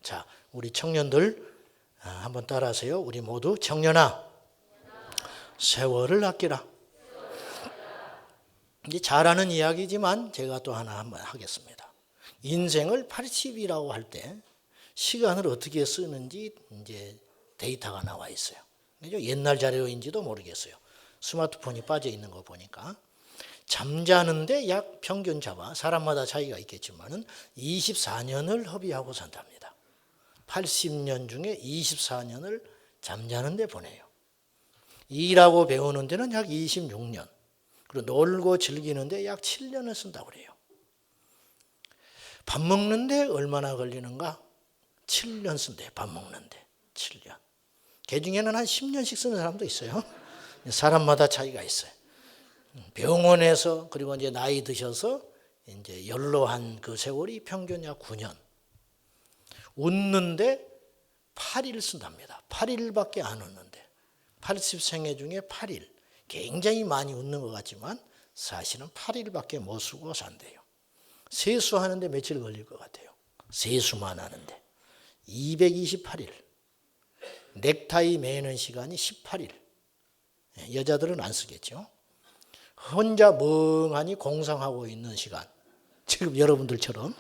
자, 우리 청년들 한번 따라하세요. 우리 모두 청년아, 세월을 아끼라. 이제 잘 아는 이야기지만 제가 또 하나 한번 하겠습니다. 인생을 80이라고 할 때 시간을 어떻게 쓰는지 이제 데이터가 나와 있어요. 옛날 자료인지도 모르겠어요. 스마트폰이 빠져 있는 거 보니까 잠자는데 약 평균 잡아 사람마다 차이가 있겠지만은 24년을 허비하고 산답니다. 80년 중에 24년을 잠자는 데 보내요. 일하고 배우는 데는 약 26년, 그리고 놀고 즐기는 데 약 7년을 쓴다고 그래요. 밥 먹는 데 얼마나 걸리는가? 7년 쓴대요. 밥 먹는 데 7년. 그 중에는 한 10년씩 쓰는 사람도 있어요. 사람마다 차이가 있어요. 병원에서 그리고 이제 나이 드셔서 이제 연로한 그 세월이 평균 약 9년. 웃는데 8일 쓴답니다. 8일밖에 안 웃는데. 80생애 중에 8일. 굉장히 많이 웃는 것 같지만 사실은 8일밖에 못 쓰고 산대요. 세수하는데 며칠 걸릴 것 같아요. 세수만 하는데 228일. 넥타이 매는 시간이 18일. 여자들은 안 쓰겠죠. 혼자 멍하니 공상하고 있는 시간. 지금 여러분들처럼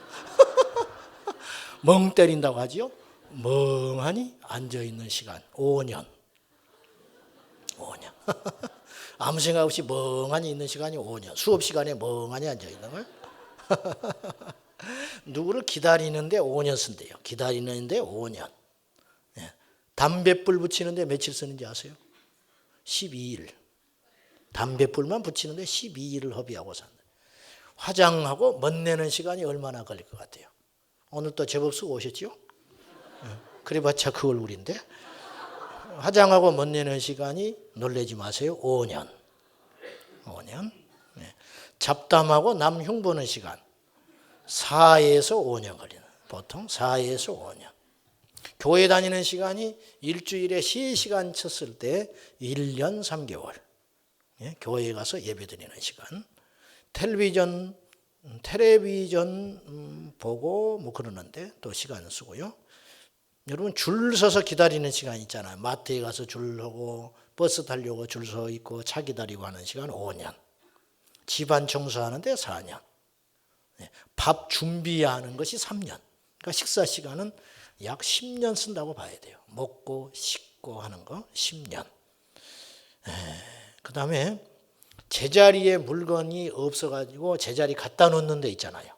멍 때린다고 하지요. 멍하니 앉아있는 시간 5년. 5년. 아무 생각 없이 멍하니 있는 시간이 5년. 수업 시간에 멍하니 앉아있는 걸. 누구를 기다리는데 5년 쓴대요. 기다리는데 5년. 담뱃불 붙이는데 며칠 쓰는지 아세요? 12일. 담뱃불만 붙이는데 12일을 허비하고 산다. 화장하고 멋내는 시간이 얼마나 걸릴 것 같아요? 오늘 또 제법 쓰고 오셨죠? 그래봤자 그 얼굴인데. 화장하고 멋내는 시간이 놀라지 마세요. 5년. 5년. 잡담하고 남 흉보는 시간 4에서 5년 걸리는. 보통 4에서 5년. 교회 다니는 시간이 일주일에 3시간 쳤을 때 1년 3개월. 교회에 가서 예배 드리는 시간. 텔레비전 보고 뭐 그러는데 또 시간을 쓰고요. 여러분 줄 서서 기다리는 시간 있잖아요. 마트에 가서 줄 서고 버스 타려고 줄 서 있고 차 기다리고 하는 시간 5년. 집안 청소하는데 4년. 밥 준비하는 것이 3년. 그러니까 식사 시간은 약 10년 쓴다고 봐야 돼요. 먹고 씻고 하는 거 10년. 그 다음에 제자리에 물건이 없어가지고 제자리 갖다 놓는 데 있잖아요.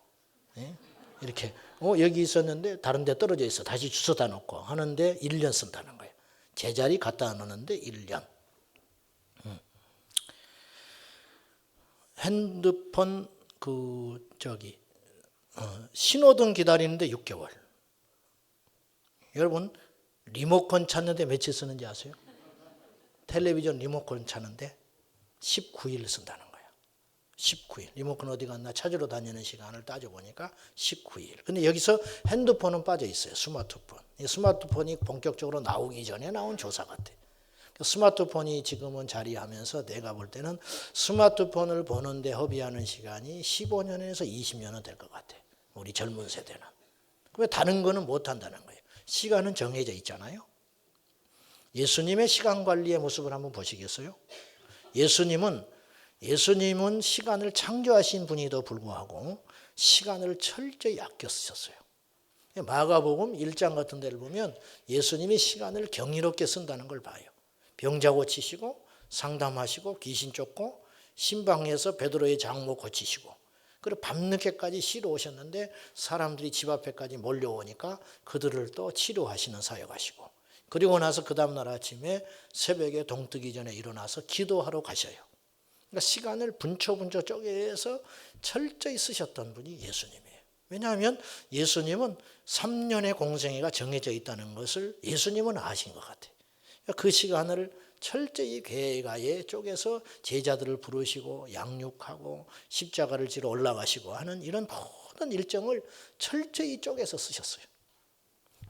이렇게 여기 있었는데 다른 데 떨어져 있어. 다시 주워다 놓고 하는데 1년 쓴다는 거예요. 제자리 갖다 놓는데 1년. 핸드폰 신호등 기다리는데 6개월. 여러분 리모컨 찾는데 며칠 쓰는지 아세요? 텔레비전 리모컨 찾는데 19일 쓴다는 거예요. 19일. 리모컨 어디 갔나 찾으러 다니는 시간을 따져보니까 19일. 근데 여기서 핸드폰은 빠져 있어요. 스마트폰. 이 스마트폰이 본격적으로 나오기 전에 나온 조사 같아. 스마트폰이 지금은 자리하면서 내가 볼 때는 스마트폰을 보는데 허비하는 시간이 15년에서 20년은 될 것 같아. 우리 젊은 세대는. 왜 다른 거는 못 한다는 거예요. 시간은 정해져 있잖아요. 예수님의 시간 관리의 모습을 한번 보시겠어요? 예수님은 시간을 창조하신 분이도 불구하고 시간을 철저히 아껴 쓰셨어요. 마가복음 1장 같은 데를 보면 예수님이 시간을 경이롭게 쓴다는 걸 봐요. 병자 고치시고 상담하시고 귀신 쫓고 신방에서 베드로의 장모 고치시고 그리고 밤늦게까지 쉬러 오셨는데 사람들이 집 앞에까지 몰려오니까 그들을 또 치료하시는 사역하시고 그리고 나서 그 다음날 아침에 새벽에 동뜨기 전에 일어나서 기도하러 가셔요. 그러니까 시간을 분초분초 쪼개서 철저히 쓰셨던 분이 예수님이에요. 왜냐하면 예수님은 3년의 공생애가 정해져 있다는 것을 예수님은 아신 것 같아요. 그 시간을 철저히 궤가에 쪼개서 제자들을 부르시고 양육하고 십자가를 지러 올라가시고 하는 이런 모든 일정을 철저히 쪼개서 쓰셨어요.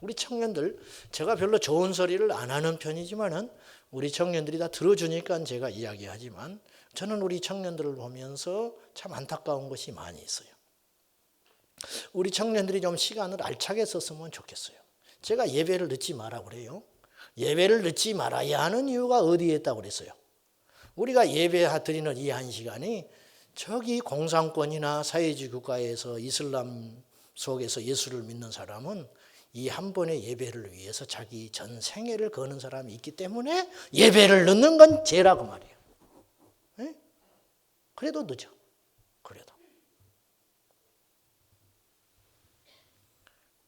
우리 청년들, 제가 별로 좋은 소리를 안 하는 편이지만은 우리 청년들이 다 들어주니까 제가 이야기하지만 저는 우리 청년들을 보면서 참 안타까운 것이 많이 있어요. 우리 청년들이 좀 시간을 알차게 썼으면 좋겠어요. 제가 예배를 늦지 마라 그래요. 예배를 늦지 말아야 하는 이유가 어디에 있다고 그랬어요? 우리가 예배 드리는 이 한 시간이 저기 공산권이나 사회주의 국가에서 이슬람 속에서 예수를 믿는 사람은 이 한 번의 예배를 위해서 자기 전 생애를 거는 사람이 있기 때문에 예배를 늦는 건 죄라고 말이에요. 네? 그래도 늦어. 그래도.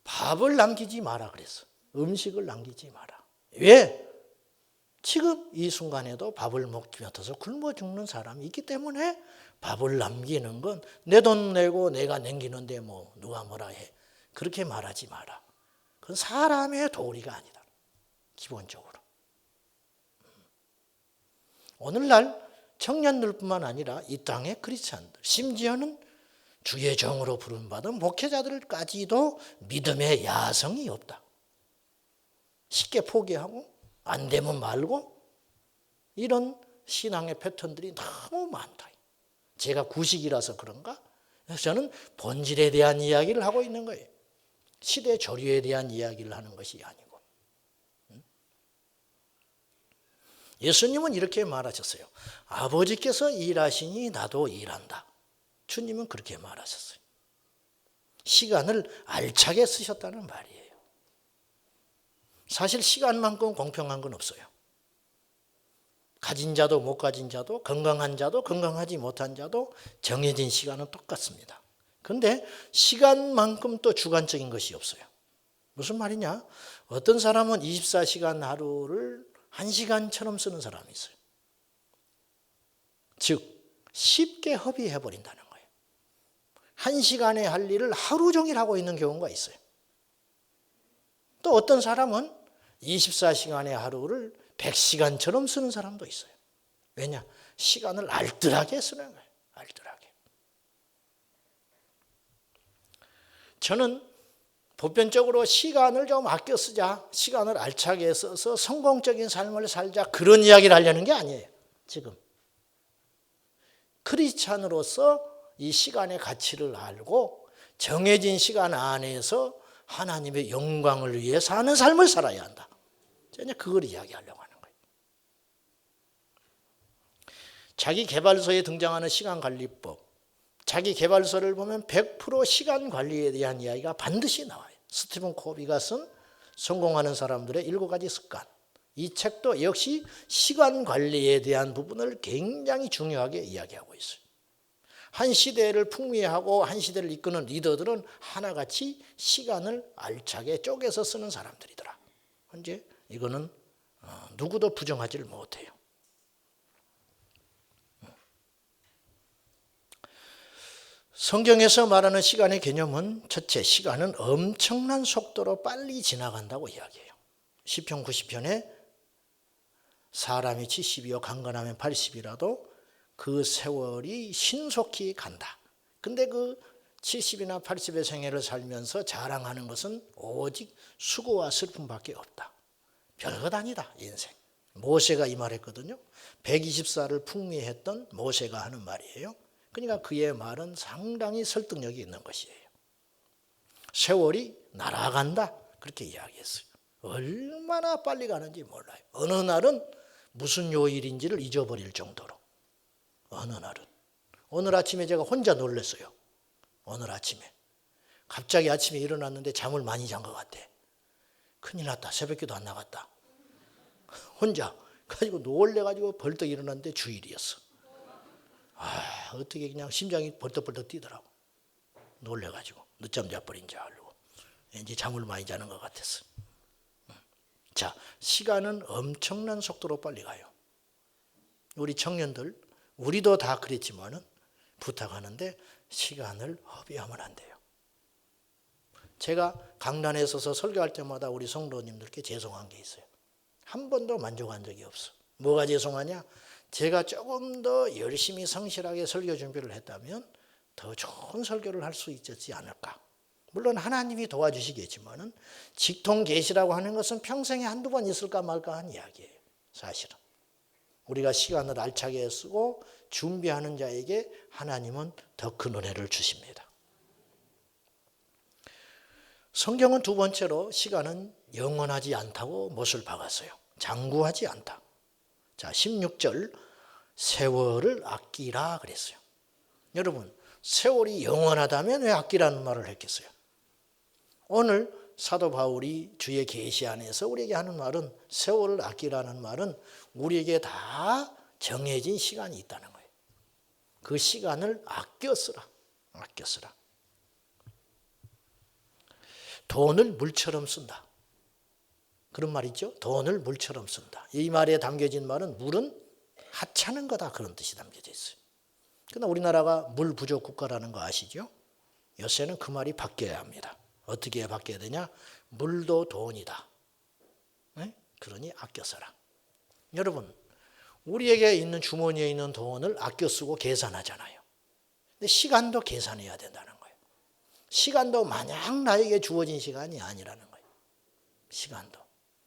밥을 남기지 마라 그랬어. 음식을 남기지 마라. 왜? 지금 이 순간에도 밥을 먹지 못해서 굶어 죽는 사람이 있기 때문에 밥을 남기는 건 내 돈 내고 내가 남기는데 뭐 누가 뭐라 해. 그렇게 말하지 마라. 그건 사람의 도리가 아니다. 기본적으로. 오늘날 청년들뿐만 아니라 이 땅의 크리스찬들, 심지어는 주의 종으로 부름받은 목회자들까지도 믿음의 야성이 없다. 쉽게 포기하고 안 되면 말고 이런 신앙의 패턴들이 너무 많다. 제가 구식이라서 그런가? 저는 본질에 대한 이야기를 하고 있는 거예요. 시대 조류에 대한 이야기를 하는 것이 아니고. 예수님은 이렇게 말하셨어요. 아버지께서 일하시니 나도 일한다. 주님은 그렇게 말하셨어요. 시간을 알차게 쓰셨다는 말이에요. 사실 시간만큼 공평한 건 없어요. 가진 자도 못 가진 자도 건강한 자도 건강하지 못한 자도 정해진 시간은 똑같습니다. 그런데 시간만큼 또 주관적인 것이 없어요. 무슨 말이냐? 어떤 사람은 24시간 하루를 1시간처럼 쓰는 사람이 있어요. 즉 쉽게 허비해버린다는 거예요. 1시간에 할 일을 하루 종일 하고 있는 경우가 있어요. 또 어떤 사람은 24시간의 하루를 100시간처럼 쓰는 사람도 있어요. 왜냐? 시간을 알뜰하게 쓰는 거예요. 알뜰하게. 저는 보편적으로 시간을 좀 아껴 쓰자, 시간을 알차게 써서 성공적인 삶을 살자, 그런 이야기를 하려는 게 아니에요. 지금 크리스찬으로서 이 시간의 가치를 알고 정해진 시간 안에서 하나님의 영광을 위해 사는 삶을 살아야 한다. 저는 그걸 이야기하려고 하는 거예요. 자기 개발서에 등장하는 시간관리법, 자기 개발서를 보면 100% 시간관리에 대한 이야기가 반드시 나와요. 스티븐 코비가 쓴 성공하는 사람들의 7가지 습관. 이 책도 역시 시간관리에 대한 부분을 굉장히 중요하게 이야기하고 있어요. 한 시대를 풍미하고 한 시대를 이끄는 리더들은 하나같이 시간을 알차게 쪼개서 쓰는 사람들이더라. 이제 이거는 누구도 부정하지를 못해요. 성경에서 말하는 시간의 개념은 첫째, 시간은 엄청난 속도로 빨리 지나간다고 이야기해요. 시편 90편에 사람이 70이요 강건하면 80이라도 그 세월이 신속히 간다. 근데 그 70이나 80의 생애를 살면서 자랑하는 것은 오직 수고와 슬픔밖에 없다. 별것 아니다, 인생. 모세가 이 말했거든요. 120살을 풍미했던 모세가 하는 말이에요. 그러니까 그의 말은 상당히 설득력이 있는 것이에요. 세월이 날아간다, 그렇게 이야기했어요. 얼마나 빨리 가는지 몰라요. 어느 날은 무슨 요일인지를 잊어버릴 정도로. 어느 날은. 오늘 아침에 제가 혼자 놀랐어요. 오늘 아침에. 갑자기 아침에 일어났는데 잠을 많이 잔 것 같아. 큰일 났다. 새벽기도 안 나갔다. 혼자. 가지고 놀래가지고 벌떡 일어났는데 주일이었어. 어떻게 그냥 심장이 벌떡벌떡 뛰더라고. 놀래가지고 늦잠 자버린 줄 알고. 이제 잠을 많이 자는 것 같았어. 자, 시간은 엄청난 속도로 빨리 가요. 우리 청년들, 우리도 다 그랬지만은 부탁하는데 시간을 허비하면 안 돼요. 제가 강단에 서서 설교할 때마다 우리 성도님들께 죄송한 게 있어요. 한 번도 만족한 적이 없어. 뭐가 죄송하냐? 제가 조금 더 열심히 성실하게 설교 준비를 했다면 더 좋은 설교를 할 수 있지 않을까. 물론 하나님이 도와주시겠지만은 직통 계시라고 하는 것은 평생에 한두 번 있을까 말까 한 이야기예요. 사실은. 우리가 시간을 알차게 쓰고 준비하는 자에게 하나님은 더 큰 은혜를 주십니다. 성경은 두 번째로 시간은 영원하지 않다고 못을 박았어요. 장구하지 않다. 자, 16절 세월을 아끼라 그랬어요. 여러분, 세월이 영원하다면 왜 아끼라는 말을 했겠어요? 오늘 사도 바울이 주의 계시 안에서 우리에게 하는 말은, 세월을 아끼라는 말은 우리에게 다 정해진 시간이 있다는 거예요. 그 시간을 아껴 쓰라. 아껴 쓰라. 돈을 물처럼 쓴다. 그런 말 있죠? 돈을 물처럼 쓴다. 이 말에 담겨진 말은 물은 하찮은 거다, 그런 뜻이 담겨져 있어요. 그러나 우리나라가 물 부족 국가라는 거 아시죠? 요새는 그 말이 바뀌어야 합니다. 어떻게 바뀌어야 되냐? 물도 돈이다. 네? 그러니 아껴 써라. 여러분, 우리에게 있는 주머니에 있는 돈을 아껴 쓰고 계산하잖아요. 근데 시간도 계산해야 된다는 거예요. 시간도 마냥 나에게 주어진 시간이 아니라는 거예요.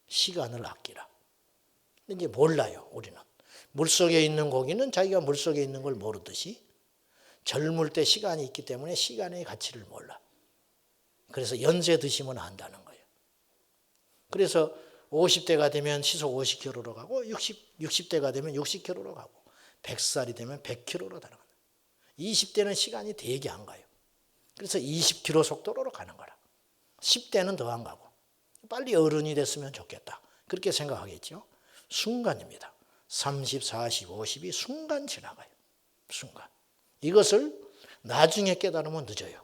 시간을 아끼라. 근데 이제 몰라요, 우리는. 물속에 있는 고기는 자기가 물속에 있는 걸 모르듯이 젊을 때 시간이 있기 때문에 시간의 가치를 몰라. 그래서 연세 드시면 안다는 거예요. 그래서 50대가 되면 시속 50km로 가고 60대가 되면 60km로 가고 100살이 되면 100km로 달아간다. 20대는 시간이 되게 안 가요. 그래서 20km 속도로 가는 거라. 10대는 더 안 가고 빨리 어른이 됐으면 좋겠다. 그렇게 생각하겠죠. 순간입니다. 30, 40, 50이 순간 지나가요. 순간. 이것을 나중에 깨달으면 늦어요.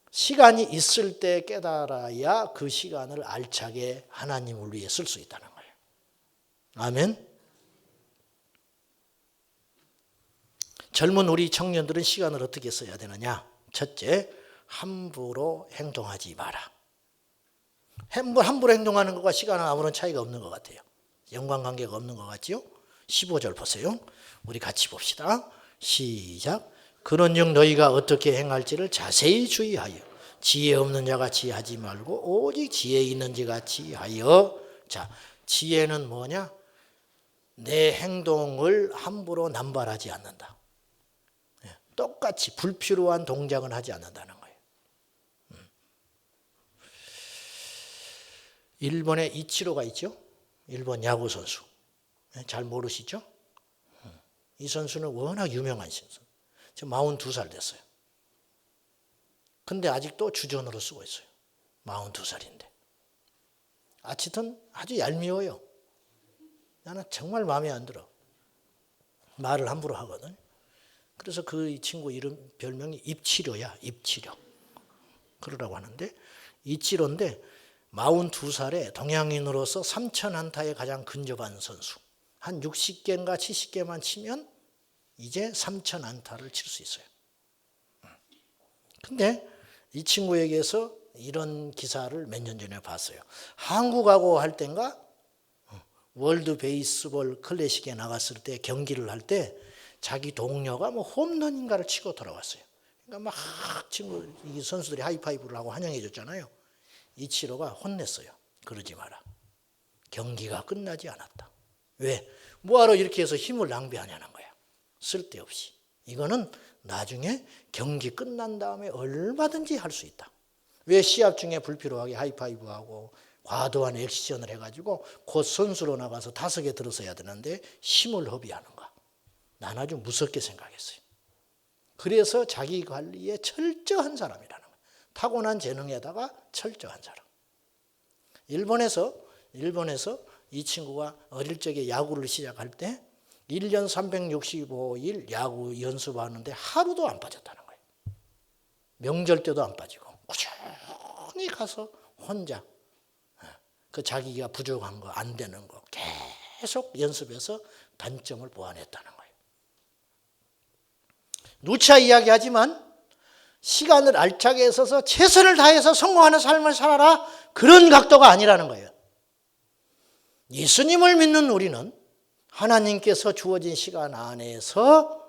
시간이 있을 때 깨달아야 그 시간을 알차게 하나님을 위해 쓸 수 있다는 거예요. 아멘. 젊은 우리 청년들은 시간을 어떻게 써야 되느냐? 첫째, 함부로 행동하지 마라. 함부로 행동하는 것과 시간은 아무런 차이가 없는 것 같아요. 연관관계가 없는 것 같지요? 15절 보세요. 우리 같이 봅시다. 시작. 그런즉 너희가 어떻게 행할지를 자세히 주의하여 지혜 없는 자같이 하지 말고 오직 지혜 있는 자같이 하여. 자, 지혜는 뭐냐? 내 행동을 함부로 남발하지 않는다. 똑같이 불필요한 동작은 하지 않는다는 거예요. 일본에 이치로가 있죠? 일본 야구 선수. 잘 모르시죠? 이 선수는 워낙 유명한 선수. 지금 42살 됐어요. 근데 아직도 주전으로 쓰고 있어요. 42살인데. 아치튼 아주 얄미워요. 나는 정말 마음에 안 들어. 말을 함부로 하거든. 그래서 그 친구 이름 별명이 입치료야. 입치료. 그러라고 하는데 이치로인데 42살에 동양인으로서 3,000안타에 가장 근접한 선수. 한 60개인가 70개만 치면 이제 3,000안타를 칠 수 있어요. 근데 이 친구에게서 이런 기사를 몇 년 전에 봤어요. 한국하고 할 때인가 월드 베이스볼 클래식에 나갔을 때 경기를 할 때 자기 동료가 뭐 홈런인가를 치고 돌아왔어요. 그러니까 막 친구 이 선수들이 하이파이브를 하고 환영해 줬잖아요. 이치로가 혼냈어요. 그러지 마라. 경기가 끝나지 않았다. 왜? 뭐하러 이렇게 해서 힘을 낭비하냐는 거야. 쓸데없이. 이거는 나중에 경기 끝난 다음에 얼마든지 할 수 있다. 왜 시합 중에 불필요하게 하이파이브하고 과도한 액션을 해가지고 곧 선수로 나가서 5개 들어서야 되는데 힘을 허비하는가. 난 아주 무섭게 생각했어요. 그래서 자기 관리에 철저한 사람이라는 거예요. 타고난 재능에다가 철저한 사람. 일본에서 이 친구가 어릴 적에 야구를 시작할 때 1년 365일 야구 연습하는데 하루도 안 빠졌다는 거예요. 명절 때도 안 빠지고 꾸준히 가서 혼자 그 자기가 부족한 거, 안 되는 거 계속 연습해서 단점을 보완했다는 거예요. 누차 이야기하지만 시간을 알차게 써서 최선을 다해서 성공하는 삶을 살아라. 그런 각도가 아니라는 거예요. 예수님을 믿는 우리는 하나님께서 주어진 시간 안에서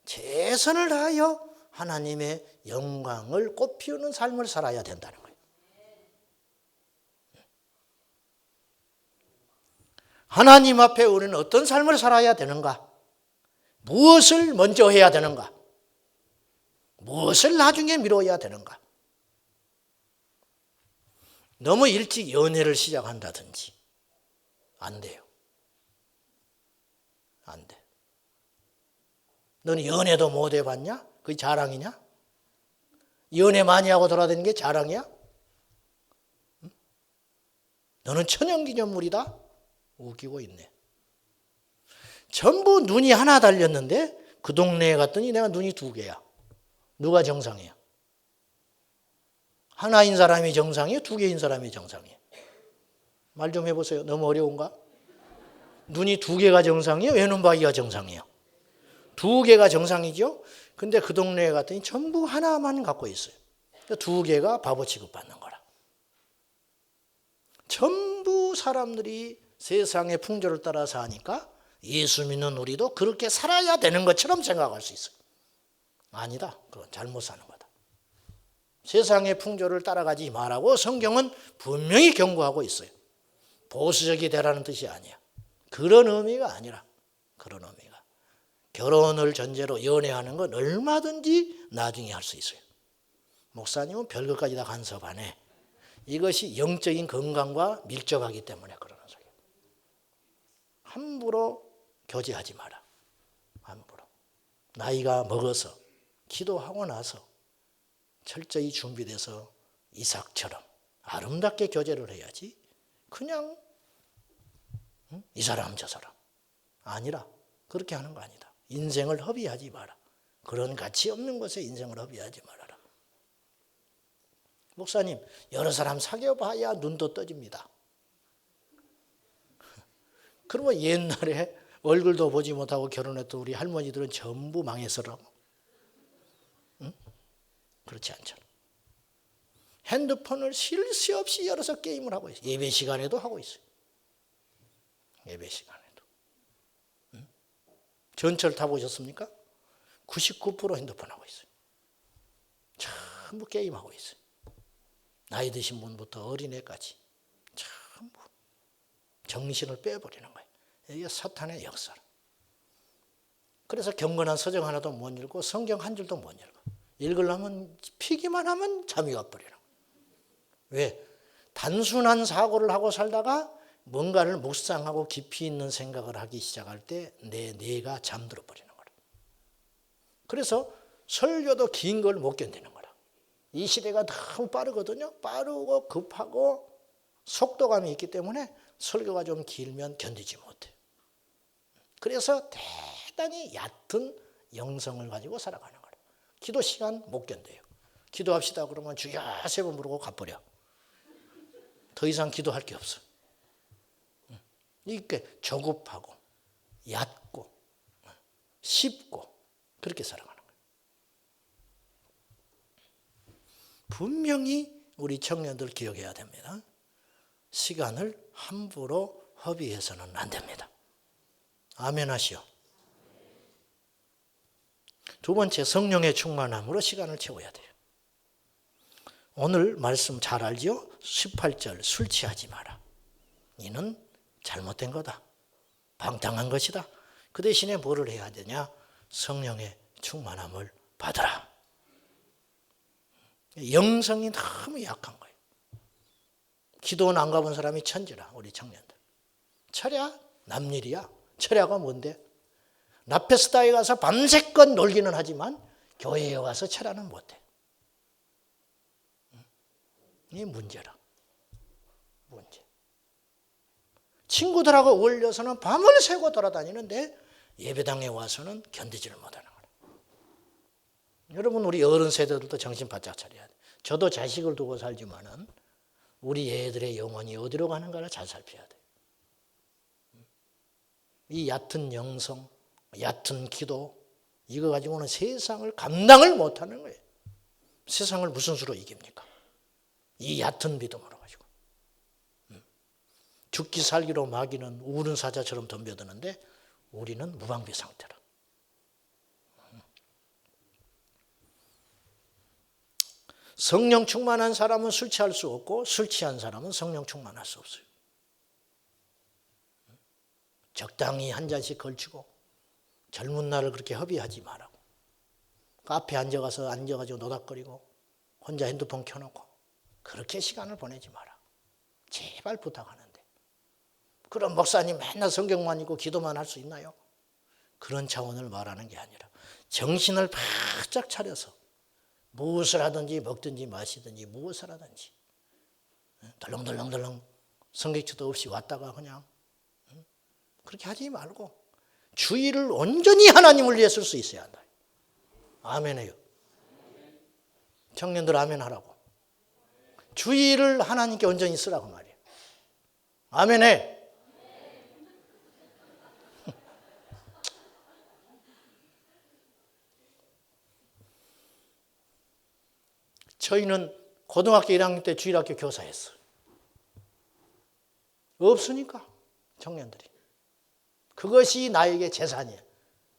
최선을 다하여 하나님의 영광을 꽃피우는 삶을 살아야 된다는 거예요. 하나님 앞에 우리는 어떤 삶을 살아야 되는가? 무엇을 먼저 해야 되는가? 무엇을 나중에 미뤄야 되는가? 너무 일찍 연애를 시작한다든지 안 돼요. 안 돼. 너는 연애도 못 해봤냐? 그게 자랑이냐? 연애 많이 하고 돌아다니는 게 자랑이야? 응? 너는 천연기념물이다? 웃기고 있네. 전부 눈이 하나 달렸는데 그 동네에 갔더니 내가 눈이 2개야. 누가 정상이야? 하나인 사람이 정상이에요? 2개인 사람이 정상이에요? 말 좀 해보세요. 너무 어려운가? 눈이 2개가 정상이에요? 왼눈박이가 정상이에요? 2개가 정상이죠? 근데 그 동네에 갔더니 전부 하나만 갖고 있어요. 2개가 바보 취급받는 거라. 전부 사람들이 세상의 풍조를 따라 사니까 예수 믿는 우리도 그렇게 살아야 되는 것처럼 생각할 수 있어요. 아니다. 그건 잘못 사는 거다. 세상의 풍조를 따라가지 말라고 성경은 분명히 경고하고 있어요. 보수적이 되라는 뜻이 아니야. 그런 의미가 아니라, 그런 의미가. 결혼을 전제로 연애하는 건 얼마든지 나중에 할 수 있어요. 목사님은 별것까지 다 간섭하네. 이것이 영적인 건강과 밀접하기 때문에 그러는 소리예요. 함부로 교제하지 마라. 함부로. 나이가 먹어서 기도하고 나서 철저히 준비돼서 이삭처럼 아름답게 교제를 해야지. 그냥 이 사람 저 사람 아니라 그렇게 하는 거 아니다. 인생을 허비하지 마라. 그런 가치 없는 것에 인생을 허비하지 말아라. 목사님, 여러 사람 사귀어봐야 눈도 떠집니다. 그러면 옛날에 얼굴도 보지 못하고 결혼했던 우리 할머니들은 전부 망했어라고. 응? 그렇지 않잖아. 핸드폰을 쉴 새 없이 열어서 게임을 하고 있어요. 예배 시간에도 하고 있어요. 예배 시간에도. 응? 전철 타보셨습니까? 99% 핸드폰 하고 있어요. 전부 게임하고 있어요. 나이 드신 분부터 어린애까지 전부 정신을 빼버리는 거예요. 이게 사탄의 역사라. 그래서 경건한 서적 하나도 못 읽고 성경 한 줄도 못 읽어. 읽으려면 피기만 하면 잠이 와버리는 거예요. 왜? 단순한 사고를 하고 살다가 뭔가를 묵상하고 깊이 있는 생각을 하기 시작할 때 내 뇌가 잠들어 버리는 거라. 그래서 설교도 긴 걸 못 견디는 거라. 이 시대가 너무 빠르거든요. 빠르고 급하고 속도감이 있기 때문에 설교가 좀 길면 견디지 못해. 그래서 대단히 얕은 영성을 가지고 살아가는 거예요. 기도 시간 못 견뎌요. 기도합시다 그러면 주여 3번 부르고 가버려. 더 이상 기도할 게 없어. 이렇게 저급하고 얕고 쉽고 그렇게 살아가는 거예요. 분명히 우리 청년들 기억해야 됩니다. 시간을 함부로 허비해서는 안 됩니다. 아멘 하시오. 2번째, 성령의 충만함으로 시간을 채워야 돼요. 오늘 말씀 잘 알지요? 18절, 술 취하지 마라. 이는 잘못된 거다. 방탕한 것이다. 그 대신에 뭐를 해야 되냐? 성령의 충만함을 받으라. 영성이 너무 약한 거예요. 기도원 안 가본 사람이 천지라, 우리 청년들. 철야? 남일이야. 철야가 뭔데? 라페스다에 가서 밤새껏 놀기는 하지만 교회에 와서 철야는 못해. 이게 문제라. 문제. 친구들하고 어울려서는 밤을 새고 돌아다니는데 예배당에 와서는 견디지를 못하는 거예요. 여러분, 우리 어른 세대들도 정신 바짝 차려야 돼. 저도 자식을 두고 살지만은 우리 애들의 영혼이 어디로 가는가를 잘 살펴야 돼. 이 얕은 영성, 얕은 기도, 이거 가지고는 세상을 감당을 못하는 거예요. 세상을 무슨 수로 이깁니까? 이 얕은 믿음으로 가지고. 죽기 살기로 마귀는 우는 사자처럼 덤벼드는데 우리는 무방비 상태라. 성령 충만한 사람은 술 취할 수 없고 술 취한 사람은 성령 충만할 수 없어요. 적당히 한 잔씩 걸치고 젊은 날을 그렇게 허비하지 말라고. 카페에 앉아가지고 노닥거리고 혼자 핸드폰 켜놓고 그렇게 시간을 보내지 마라. 제발 부탁하는데 그런 목사님 맨날 성경만 읽고 기도만 할 수 있나요? 그런 차원을 말하는 게 아니라 정신을 바짝 차려서 무엇을 하든지 먹든지 마시든지 무엇을 하든지 덜렁덜렁덜렁 성경책도 없이 왔다가 그냥 그렇게 하지 말고 주의를 온전히 하나님을 위해 쓸 수 있어야 한다. 아멘해요. 청년들 아멘 하라고. 주의를 하나님께 온전히 쓰라고 말이에요. 아멘해. 저희는 고등학교 1학년 때 주일학교 교사했어요. 없으니까 청년들이. 그것이 나에게 재산이에요.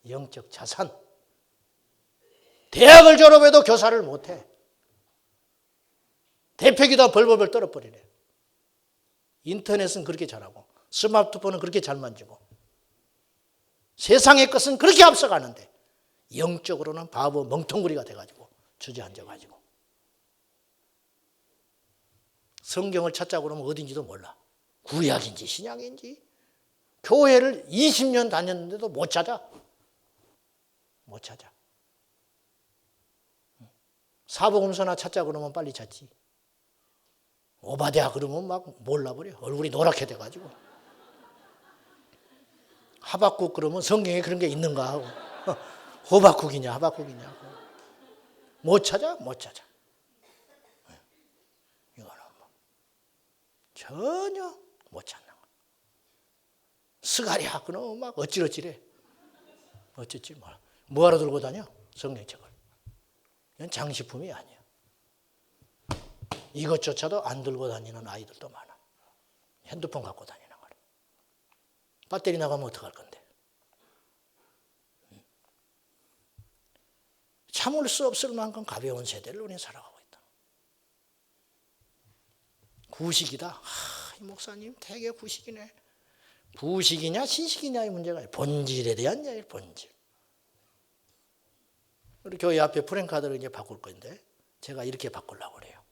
영적 자산. 대학을 졸업해도 교사를 못해. 대표기도 벌벌벌 떨어버리래. 인터넷은 그렇게 잘하고 스마트폰은 그렇게 잘 만지고 세상의 것은 그렇게 앞서가는데 영적으로는 바보 멍텅구리가 돼가지고 주저앉아가지고 성경을 찾자고 그러면 어딘지도 몰라. 구약인지 신약인지 교회를 20년 다녔는데도 못 찾아. 못 찾아. 사복음서나 찾자 그러면 빨리 찾지. 오바댜 그러면 막 몰라버려. 얼굴이 노랗게 돼가지고. 하박국 그러면 성경에 그런 게 있는가 하고. 호박국이냐 하박국이냐 하고. 못 찾아? 못 찾아. 이거는 뭐 전혀 못 찾는 거야. 스가랴 그러면 막 어찌어찌래. 어찌어찌 뭐하러 들고 다녀? 성경책을. 이건 장식품이 아니야. 이것조차도 안 들고 다니는 아이들도 많아. 핸드폰 갖고 다니는 거야. 배터리 나가면 어떡할 건데. 참을 수 없을 만큼 가벼운 세대를 우리는 살아가고 있다. 구식이다. 이 목사님 되게 구식이네. 부식이냐 신식이냐의 문제가 아니라 본질에 대한 이야기예요. 본질. 우리 교회 앞에 프랭카드를 이제 바꿀 건데 제가 이렇게 바꾸려고 그래요.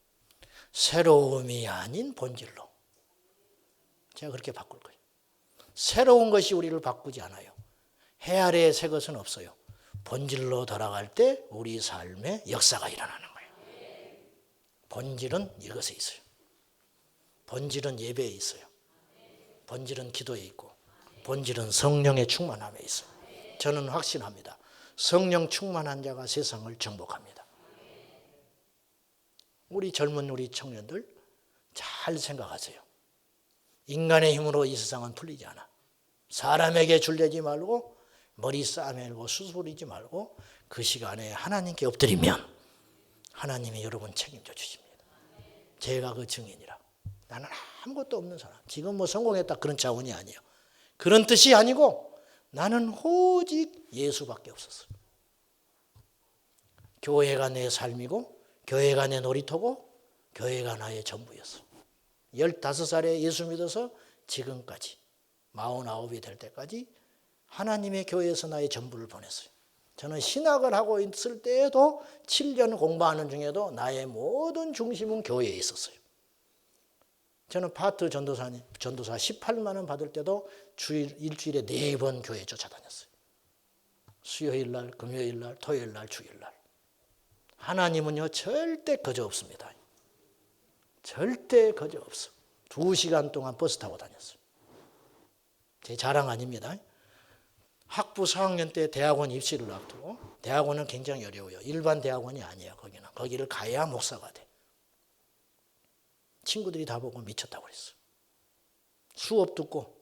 새로움이 아닌 본질로. 제가 그렇게 바꿀 거예요. 새로운 것이 우리를 바꾸지 않아요. 해 아래에 새 것은 없어요. 본질로 돌아갈 때 우리 삶에 역사가 일어나는 거예요. 본질은 이것에 있어요. 본질은 예배에 있어요. 본질은 기도에 있고 본질은 성령의 충만함에 있어요. 저는 확신합니다. 성령 충만한 자가 세상을 정복합니다. 우리 젊은 우리 청년들 잘 생각하세요. 인간의 힘으로 이 세상은 풀리지 않아. 사람에게 줄대지 말고 머리 싸매고 수술이지 말고 그 시간에 하나님께 엎드리면 하나님이 여러분 책임져 주십니다. 제가 그 증인이라. 나는 아무것도 없는 사람. 지금 뭐 성공했다 그런 차원이 아니에요. 그런 뜻이 아니고 나는 오직 예수밖에 없었어요. 교회가 내 삶이고 교회가 내 놀이터고 교회가 나의 전부였어. 15살에 예수 믿어서 지금까지 49이 될 때까지 하나님의 교회에서 나의 전부를 보냈어요. 저는 신학을 하고 있을 때에도 7년 공부하는 중에도 나의 모든 중심은 교회에 있었어요. 저는 파트 전도사 18만 원 받을 때도 일주일에 4번 교회 쫓아다녔어요. 수요일 날, 금요일 날, 토요일 날, 주일 날. 하나님은요 절대 거저 없습니다. 절대 거저 없어. 2시간 동안 버스 타고 다녔어요. 제 자랑 아닙니다. 학부 4학년 때 대학원 입시를 앞두고 대학원은 굉장히 어려워요. 일반 대학원이 아니에요. 거기는. 거기를 가야 목사가 돼. 친구들이 다 보고 미쳤다고 그랬어요. 수업 듣고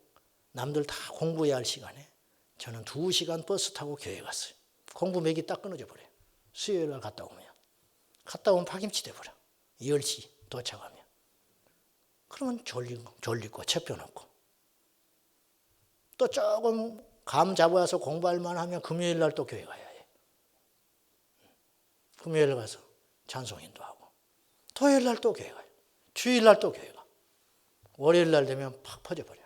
남들 다 공부해야 할 시간에 저는 2시간 버스 타고 교회 갔어요. 공부 맥이 딱 끊어져 버려요. 수요일 날 갔다 오면 파김치 돼버려. 10시 도착하면. 그러면 졸리고 책 펴놓고 또 조금 감 잡아서 공부할 만하면 금요일 날 또 교회 가야 해. 금요일 가서 찬송인도 하고 토요일 날 또 교회 가요. 주일 날 또 교회 가. 월요일 날 되면 팍 퍼져버려.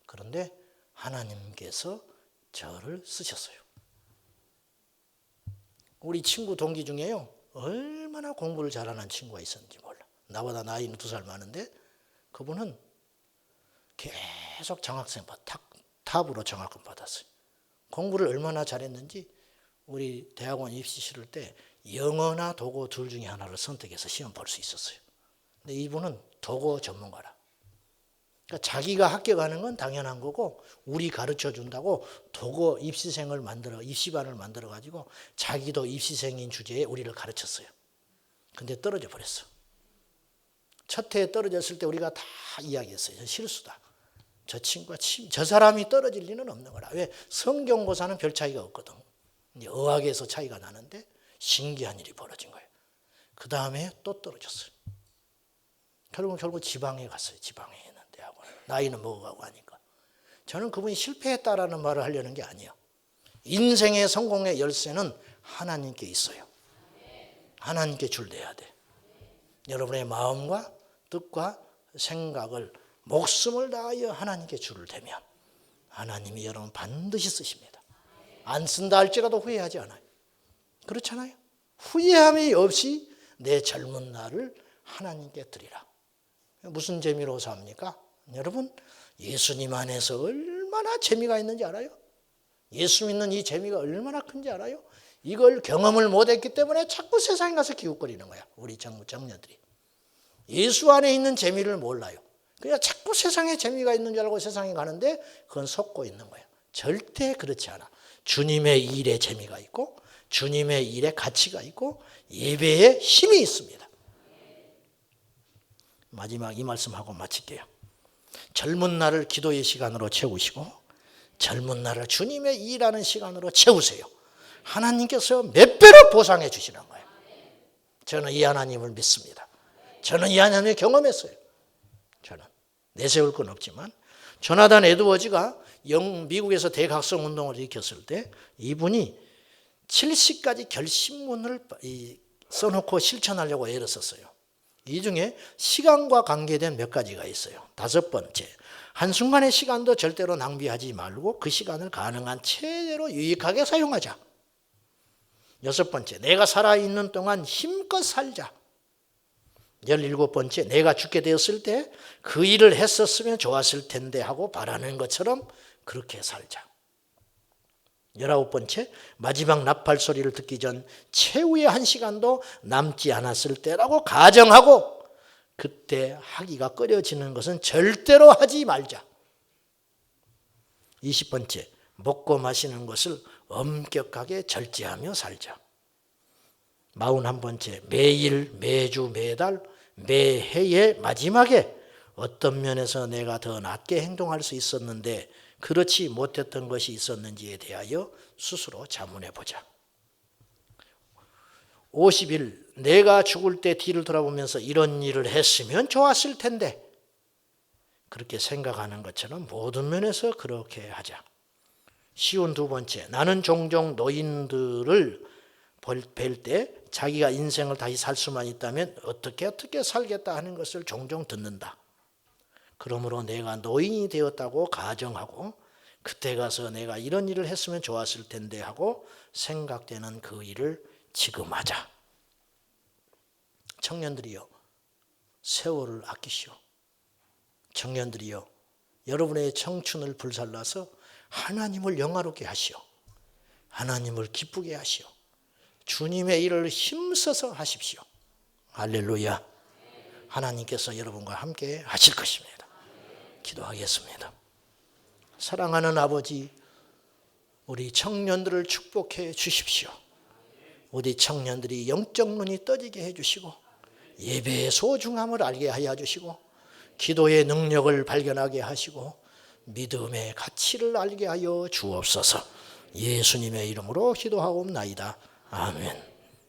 그런데 하나님께서 저를 쓰셨어요. 우리 친구 동기 중에요. 얼마나 공부를 잘하는 친구가 있었는지 몰라. 나보다 나이는 2살 많은데 그분은 계속 장학생 탑으로 장학금 받았어요. 공부를 얼마나 잘했는지 우리 대학원 입시 치를 때 영어나 독어 둘 중에 하나를 선택해서 시험 볼 수 있었어요. 근데 이분은 독어 전문가라. 그러니까 자기가 합격하는 건 당연한 거고 우리 가르쳐 준다고 독어 입시반을 만들어 가지고 자기도 입시생인 주제에 우리를 가르쳤어요. 근데 떨어져 버렸어. 첫 해에 떨어졌을 때 우리가 다 이야기했어요. 실수다. 저 사람이 떨어질 리는 없는 거라. 왜? 성경고사는 별 차이가 없거든. 어학에서 차이가 나는데 신기한 일이 벌어진 거예요. 그 다음에 또 떨어졌어요. 결국 지방에 갔어요. 지방에 있는 대학원. 나이는 먹어가고 하니까. 저는 그분이 실패했다라는 말을 하려는 게 아니에요. 인생의 성공의 열쇠는 하나님께 있어요. 하나님께 줄대야 돼. 여러분의 마음과 뜻과 생각을 목숨을 다하여 하나님께 줄을 대면 하나님이 여러분 반드시 쓰십니다. 안 쓴다 할지라도 후회하지 않아요. 그렇잖아요. 후회함이 없이 내 젊은 날을 하나님께 드리라. 무슨 재미로 삽니까? 여러분 예수님 안에서 얼마나 재미가 있는지 알아요? 예수 믿는 이 재미가 얼마나 큰지 알아요? 이걸 경험을 못했기 때문에 자꾸 세상에 가서 기웃거리는 거야. 우리 청년들이. 예수 안에 있는 재미를 몰라요. 그냥 자꾸 세상에 재미가 있는 줄 알고 세상에 가는데 그건 속고 있는 거예요. 절대 그렇지 않아. 주님의 일에 재미가 있고 주님의 일에 가치가 있고 예배에 힘이 있습니다. 마지막 이 말씀하고 마칠게요. 젊은 날을 기도의 시간으로 채우시고 젊은 날을 주님의 일하는 시간으로 채우세요. 하나님께서 몇 배로 보상해 주시는 거예요. 저는 이 하나님을 믿습니다. 저는 이 하나님을 경험했어요. 저는 내세울 건 없지만 조나단 에드워즈가 미국에서 대각성 운동을 일으켰을 때 이분이 70가지 결심문을 써놓고 실천하려고 애를 썼어요. 이 중에 시간과 관계된 몇 가지가 있어요. 5번째, 한순간의 시간도 절대로 낭비하지 말고 그 시간을 가능한 최대로 유익하게 사용하자. 6번째, 내가 살아있는 동안 힘껏 살자. 17번째, 내가 죽게 되었을 때 그 일을 했었으면 좋았을 텐데 하고 바라는 것처럼 그렇게 살자. 19번째, 마지막 나팔 소리를 듣기 전 최후의 1시간도 남지 않았을 때라고 가정하고 그때 하기가 꺼려지는 것은 절대로 하지 말자. 20번째, 먹고 마시는 것을 엄격하게 절제하며 살자. 41번째, 매일, 매주, 매달, 매해의 마지막에 어떤 면에서 내가 더 낫게 행동할 수 있었는데 그렇지 못했던 것이 있었는지에 대하여 스스로 자문해 보자. 50일, 내가 죽을 때 뒤를 돌아보면서 이런 일을 했으면 좋았을 텐데 그렇게 생각하는 것처럼 모든 면에서 그렇게 하자. 쉬운 2번째, 나는 종종 노인들을 뵐 때 자기가 인생을 다시 살 수만 있다면 어떻게 살겠다 하는 것을 종종 듣는다. 그러므로 내가 노인이 되었다고 가정하고 그때 가서 내가 이런 일을 했으면 좋았을 텐데 하고 생각되는 그 일을 지금 하자. 청년들이요, 세월을 아끼시오. 청년들이요, 여러분의 청춘을 불살라서 하나님을 영화롭게 하시오. 하나님을 기쁘게 하시오. 주님의 일을 힘써서 하십시오. 할렐루야. 하나님께서 여러분과 함께 하실 것입니다. 기도하겠습니다. 사랑하는 아버지, 우리 청년들을 축복해 주십시오. 우리 청년들이 영적 눈이 떠지게 해주시고 예배의 소중함을 알게 하여 주시고 기도의 능력을 발견하게 하시고 믿음의 가치를 알게 하여 주옵소서. 예수님의 이름으로 기도하옵나이다. 아멘.